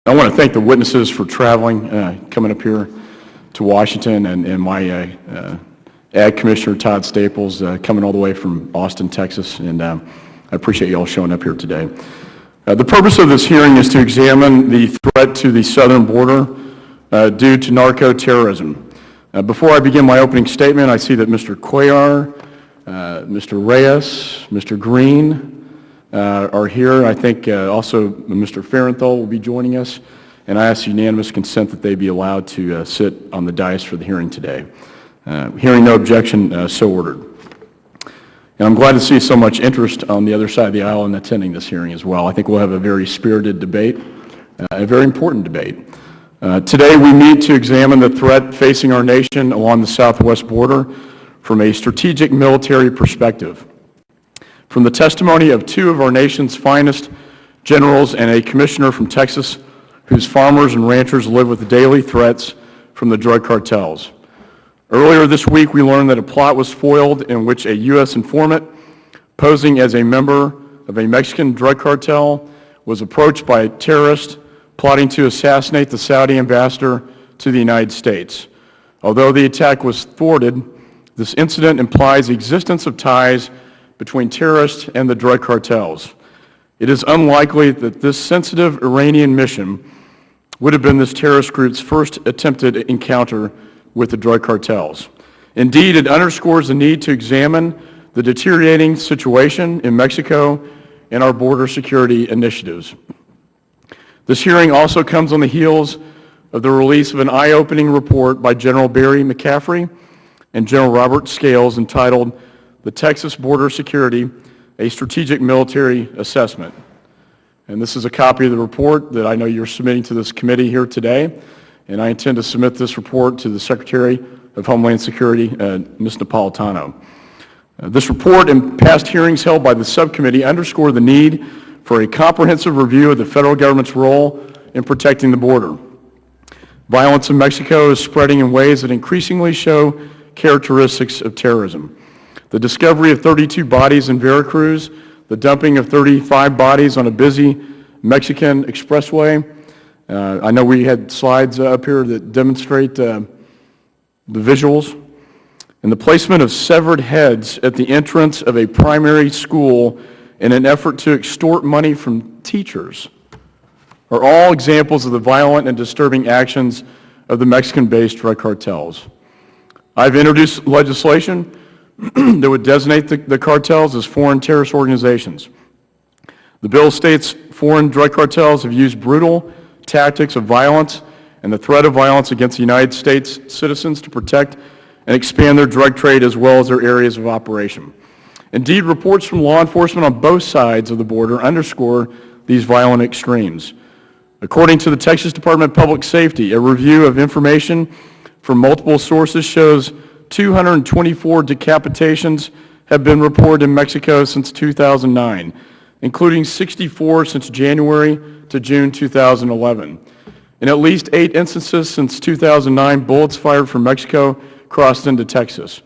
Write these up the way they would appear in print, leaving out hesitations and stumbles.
I want to thank the witnesses for traveling, coming up here to Washington, and my Ag Commissioner Todd Staples coming all the way from Austin, Texas, and I appreciate you all showing up here today. The purpose of this hearing is to examine the threat to the southern border due to narco-terrorism. Before I begin my opening statement, I see that Mr. Cuellar, Mr. Reyes, Mr. Green are here. I think also Mr. Farenthold will be joining us, and I ask unanimous consent that they be allowed to sit on the dais for the hearing today. Hearing no objection, so ordered. And I'm glad to see so much interest on the other side of the aisle in attending this hearing as well. I think we'll have a very spirited debate, a very important debate. Today we meet to examine the threat facing our nation along the southwest border from a strategic military perspective. From the testimony of two of our nation's finest generals and a commissioner from Texas whose farmers and ranchers live with daily threats from the drug cartels. Earlier this week, we learned that a plot was foiled in which a U.S. informant, posing as a member of a Mexican drug cartel, was approached by a terrorist plotting to assassinate the Saudi ambassador to the United States. Although the attack was thwarted, this incident implies the existence of ties between terrorists and the drug cartels. It is unlikely that this sensitive Iranian mission would have been this terrorist group's first attempted encounter with the drug cartels. Indeed, it underscores the need to examine the deteriorating situation in Mexico and our border security initiatives. This hearing also comes on the heels of the release of an eye-opening report by General Barry McCaffrey and General Robert Scales entitled "The Texas Border Security, a Strategic Military Assessment." And this is a copy of the report that I know you're submitting to this committee here today, and I intend to submit this report to the Secretary of Homeland Security, Ms. Napolitano. This report and past hearings held by the subcommittee underscore the need for a comprehensive review of the federal government's role in protecting the border. Violence in Mexico is spreading in ways that increasingly show characteristics of terrorism. The discovery of 32 bodies in Veracruz, the dumping of 35 bodies on a busy Mexican expressway. I know we had slides up here that demonstrate the visuals. And the placement of severed heads at the entrance of a primary school in an effort to extort money from teachers are all examples of the violent and disturbing actions of the Mexican-based drug cartels. I've introduced legislation that would designate the cartels as foreign terrorist organizations. The bill states foreign drug cartels have used brutal tactics of violence and the threat of violence against the United States citizens to protect and expand their drug trade as well as their areas of operation. Indeed, reports from law enforcement on both sides of the border underscore these violent extremes. According to the Texas Department of Public Safety, a review of information from multiple sources shows 224 decapitations have been reported in Mexico since 2009, including 64 since January to June 2011. In at least 8 instances since 2009, bullets fired from Mexico crossed into Texas.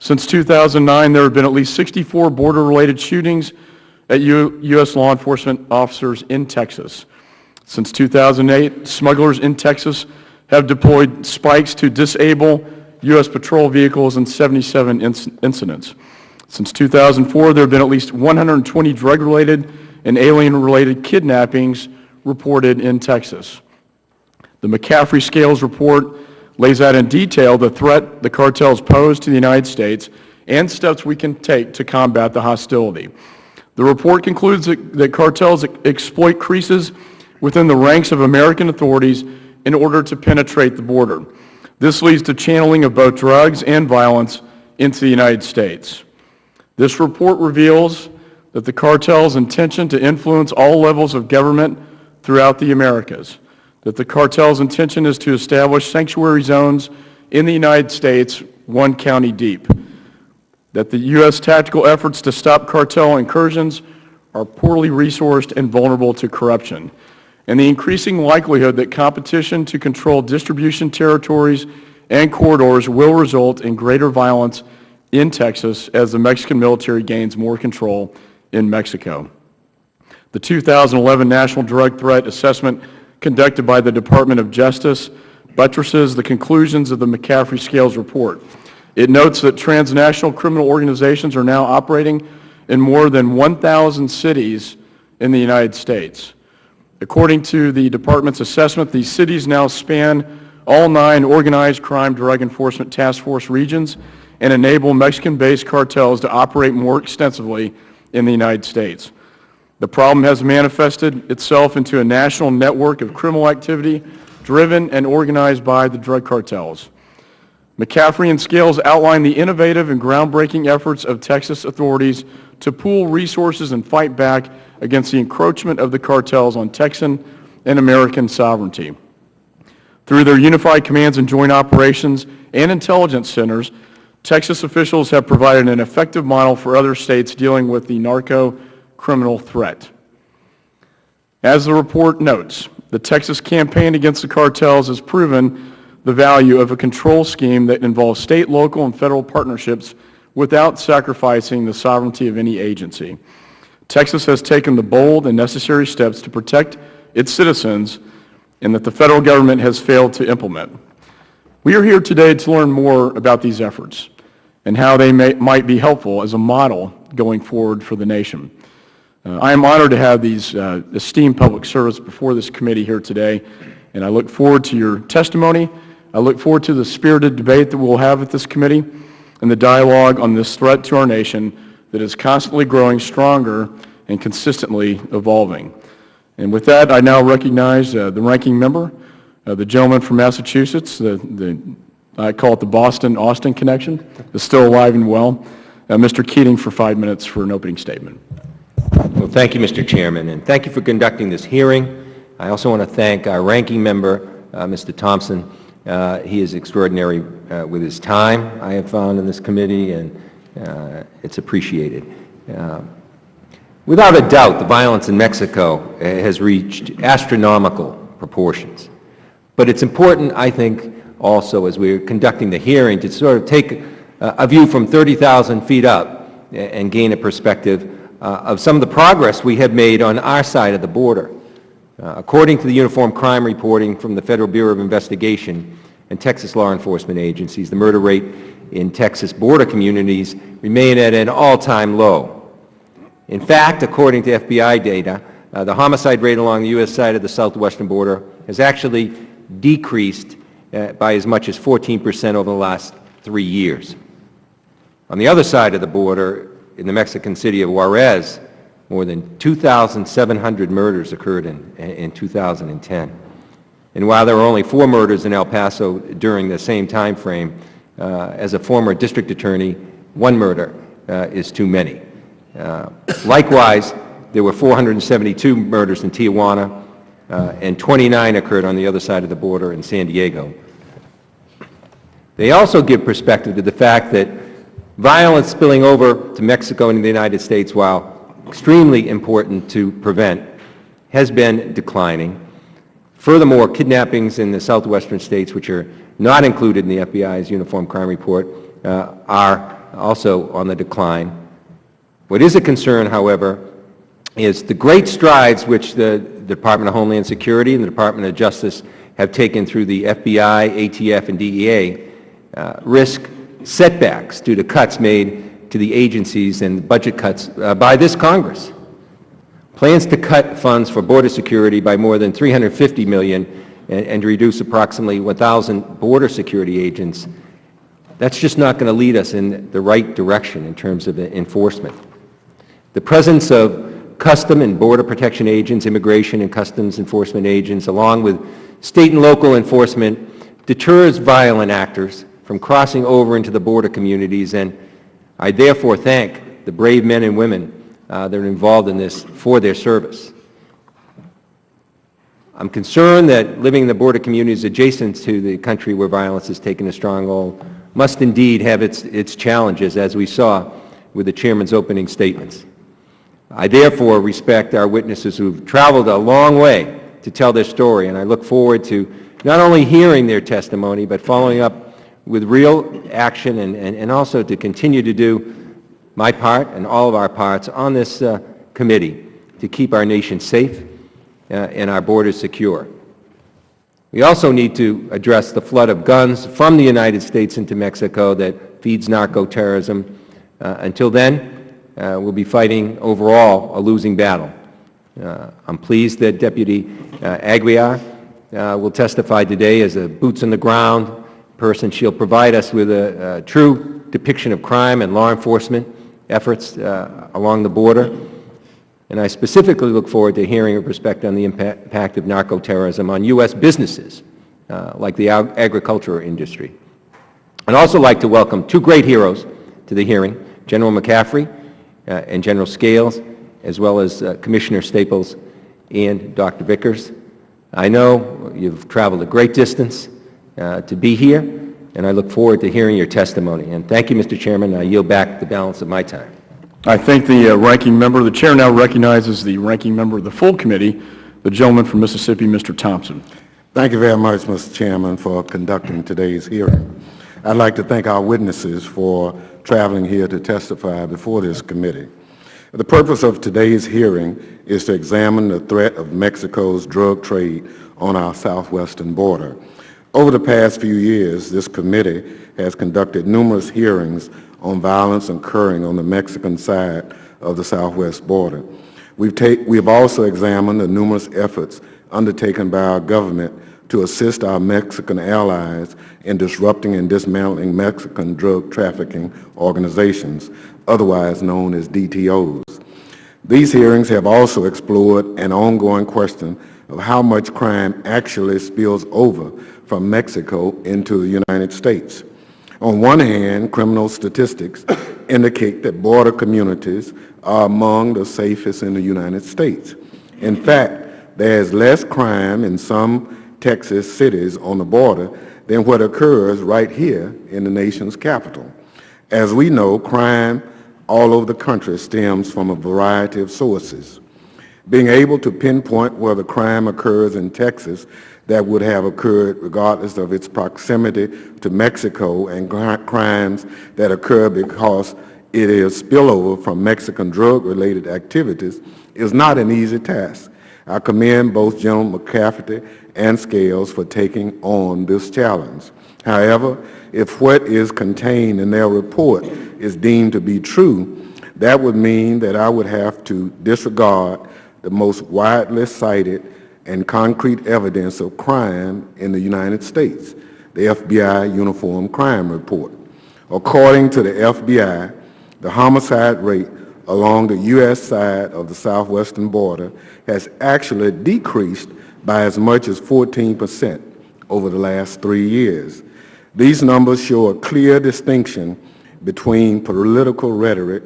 Since 2009, there have been at least 64 border-related shootings at U.S. law enforcement officers in Texas. Since 2008, smugglers in Texas have deployed spikes to disable U.S. patrol vehicles in 77 incidents. Since 2004, there have been at least 120 drug-related and alien-related kidnappings reported in Texas. The McCaffrey Scales report lays out in detail the threat the cartels pose to the United States and steps we can take to combat the hostility. The report concludes that cartels exploit creases within the ranks of American authorities in order to penetrate the border. This leads to channeling of both drugs and violence into the United States. This report reveals that the cartel's intention to influence all levels of government throughout the Americas, that the cartel's intention is to establish sanctuary zones in the United States, one county deep, that the U.S. tactical efforts to stop cartel incursions are poorly resourced and vulnerable to corruption, and the increasing likelihood that competition to control distribution territories and corridors will result in greater violence in Texas as the Mexican military gains more control in Mexico. The 2011 National Drug Threat Assessment conducted by the Department of Justice buttresses the conclusions of the McCaffrey Scales report. It notes that transnational criminal organizations are now operating in more than 1,000 cities in the United States. According to the department's assessment, these cities now span all 9 organized crime drug enforcement task force regions and enable Mexican-based cartels to operate more extensively in the United States. The problem has manifested itself into a national network of criminal activity driven and organized by the drug cartels. McCaffrey and Scales outline the innovative and groundbreaking efforts of Texas authorities to pool resources and fight back against the encroachment of the cartels on Texan and American sovereignty. Through their unified commands and joint operations and intelligence centers, Texas officials have provided an effective model for other states dealing with the narco-criminal threat. As the report notes, the Texas campaign against the cartels has proven the value of a control scheme that involves state, local, and federal partnerships without sacrificing the sovereignty of any agency. Texas has taken the bold and necessary steps to protect its citizens and that the federal government has failed to implement. We are here today to learn more about these efforts and how they might be helpful as a model going forward for the nation. I am honored to have these esteemed public servants before this committee here today, and I look forward to your testimony. I look forward to the spirited debate that we'll have at this committee and the dialogue on this threat to our nation that is constantly growing stronger and consistently evolving. And with that, I now recognize the ranking member, the gentleman from Massachusetts, I call it the Boston-Austin connection, is still alive and well, Mr. Keating, for 5 minutes for an opening statement. Well, thank you, Mr. Chairman, and thank you for conducting this hearing. I also want to thank our ranking member, Mr. Thompson. He is extraordinary with his time, I have found, in this committee, and it's appreciated. Without a doubt, the violence in Mexico has reached astronomical proportions. But it's important, I think, also, as we're conducting the hearing, to sort of take a view from 30,000 feet up and gain a perspective of some of the progress we have made on our side of the border. According to the Uniform Crime Reporting from the Federal Bureau of Investigation and Texas law enforcement agencies, the murder rate in Texas border communities remain at an all-time low. In fact, according to FBI data, the homicide rate along the U.S. side of the southwestern border has actually decreased by as much as 14% over the last 3 years. On the other side of the border, in the Mexican city of Juarez, more than 2,700 murders occurred in 2010. And while there were only 4 murders in El Paso during the same time frame, as a former district attorney, 1 murder is too many. Likewise, there were 472 murders in Tijuana, and 29 occurred on the other side of the border in San Diego. They also give perspective to the fact that violence spilling over to Mexico and the United States, while extremely important to prevent, has been declining. Furthermore, kidnappings in the southwestern states, which are not included in the FBI's Uniform Crime Report, are also on the decline. What is a concern, however, is the great strides which the Department of Homeland Security and the Department of Justice have taken through the FBI, ATF, and DEA risk setbacks due to cuts made to the agencies and budget cuts by this Congress. Plans to cut funds for border security by more than $350 million and reduce approximately 1,000 border security agents, that's just not going to lead us in the right direction in terms of enforcement. The presence of custom and border protection agents, immigration and customs enforcement agents, along with state and local enforcement, deters violent actors from crossing over into the border communities, and I therefore thank the brave men and women that are involved in this for their service. I'm concerned that living in the border communities adjacent to the country where violence has taken a strong hold must indeed have its challenges, as we saw with the Chairman's opening statements. I therefore respect our witnesses who've traveled a long way to tell their story, and I look forward to not only hearing their testimony, but following up with real action and also to continue to do my part and all of our parts on this committee to keep our nation safe and our borders secure. We also need to address the flood of guns from the United States into Mexico that feeds narco-terrorism. Until then, we'll be fighting overall a losing battle. I'm pleased that Deputy Aguiar will testify today as a boots-on-the-ground person. She'll provide us with a true depiction of crime and law enforcement efforts along the border. And I specifically look forward to hearing her perspective on the impact of narco-terrorism on U.S. businesses, like the agriculture industry. I'd also like to welcome two great heroes to the hearing, General McCaffrey and General Scales, as well as Commissioner Staples and Dr. Vickers. I know you've traveled a great distance to be here, and I look forward to hearing your testimony. And thank you, Mr. Chairman. I yield back the balance of my time. I thank the ranking member. The chair now recognizes the ranking member of the full committee, the gentleman from Mississippi, Mr. Thompson. Thank you very much, Mr. Chairman, for conducting today's hearing. I'd like to thank our witnesses for traveling here to testify before this committee. The purpose of today's hearing is to examine the threat of Mexico's drug trade on our southwestern border. Over the past few years, this committee has conducted numerous hearings on violence occurring on the Mexican side of the southwest border. We have also examined the numerous efforts undertaken by our government to assist our Mexican allies in disrupting and dismantling Mexican drug trafficking organizations, otherwise known as DTOs. These hearings have also explored an ongoing question of how much crime actually spills over from Mexico into the United States. On one hand, criminal statistics indicate that border communities are among the safest in the United States. In fact, there is less crime in some Texas cities on the border than what occurs right here in the nation's capital. As we know, crime all over the country stems from a variety of sources. Being able to pinpoint where the crime occurs in Texas that would have occurred regardless of its proximity to Mexico, and crimes that occur because it is spillover from Mexican drug-related activities is not an easy task. I commend both General McCaffrey and Scales for taking on this challenge. However, if what is contained in their report is deemed to be true, that would mean that I would have to disregard the most widely cited and concrete evidence of crime in the United States, the FBI Uniform Crime Report. According to the FBI, the homicide rate along the U.S. side of the southwestern border has actually decreased by as much as 14% over the last 3 years. These numbers show a clear distinction between political rhetoric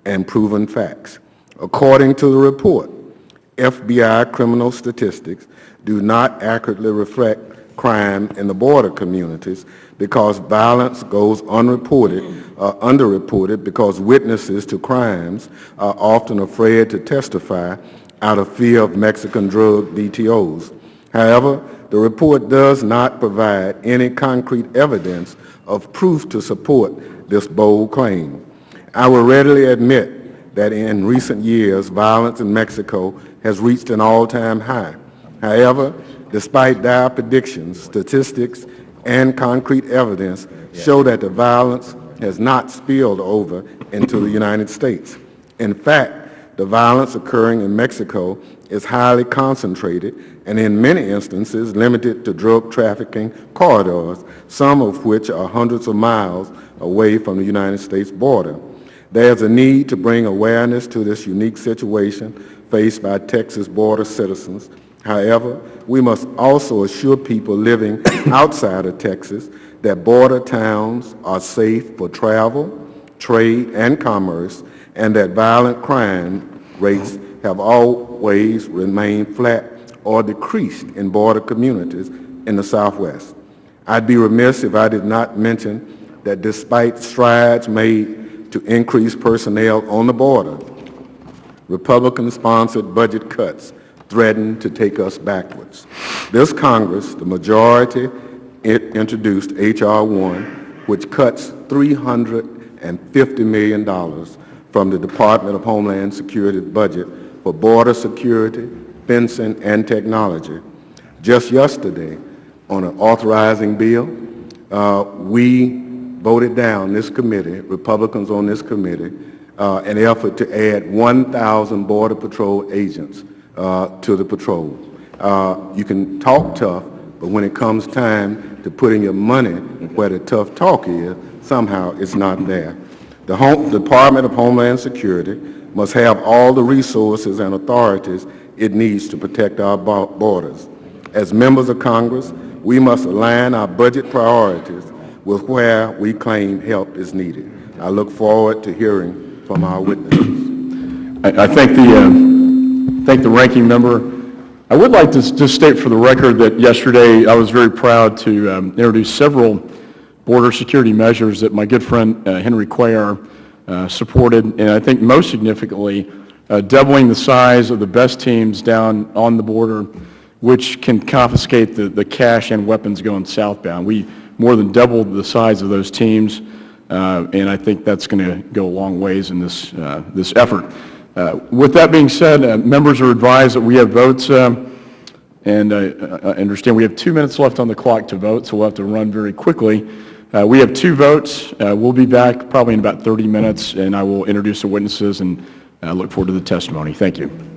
and proven facts. According to the report, FBI criminal statistics do not accurately reflect crime in the border communities because violence goes unreported or underreported because witnesses to crimes are often afraid to testify out of fear of Mexican drug DTOs. However, the report does not provide any concrete evidence of proof to support this bold claim. I will readily admit that in recent years, violence in Mexico has reached an all-time high. However, despite dire predictions, statistics and concrete evidence show that the violence has not spilled over into the United States. In fact, the violence occurring in Mexico is highly concentrated and in many instances limited to drug trafficking corridors, some of which are hundreds of miles away from the United States border. There is a need to bring awareness to this unique situation faced by Texas border citizens. However, we must also assure people living outside of Texas that border towns are safe for travel, trade, and commerce, and that violent crime rates have always remained flat or decreased in border communities in the Southwest. I'd be remiss if I did not mention that despite strides made to increase personnel on the border, Republican-sponsored budget cuts threaten to take us backwards. This Congress, the majority, introduced H.R. 1, which cuts $350 million from the Department of Homeland Security budget for border security, fencing, and technology. Just yesterday, on an authorizing bill. We voted down, this committee, Republicans on this committee, an effort to add 1,000 Border Patrol agents to the patrol. You can talk tough, but when it comes time to putting your money where the tough talk is, somehow it's not there. The Department of Homeland Security must have all the resources and authorities it needs to protect our borders. As members of Congress, we must align our budget priorities with where we claim help is needed. I look forward to hearing from our witnesses. I thank the ranking member. I would like to just state for the record that yesterday I was very proud to introduce several border security measures that my good friend Henry Cuellar supported, and I think most significantly, doubling the size of the best teams down on the border, which can confiscate the cash and weapons going southbound. We more than doubled the size of those teams, and I think that's going to go a long ways in this effort. With that being said, members are advised that we have votes, and I understand we have 2 minutes left on the clock to vote, so we'll have to run very quickly. We have 2 votes. We'll be back probably in about 30 minutes, and I will introduce the witnesses and look forward to the testimony. Thank you.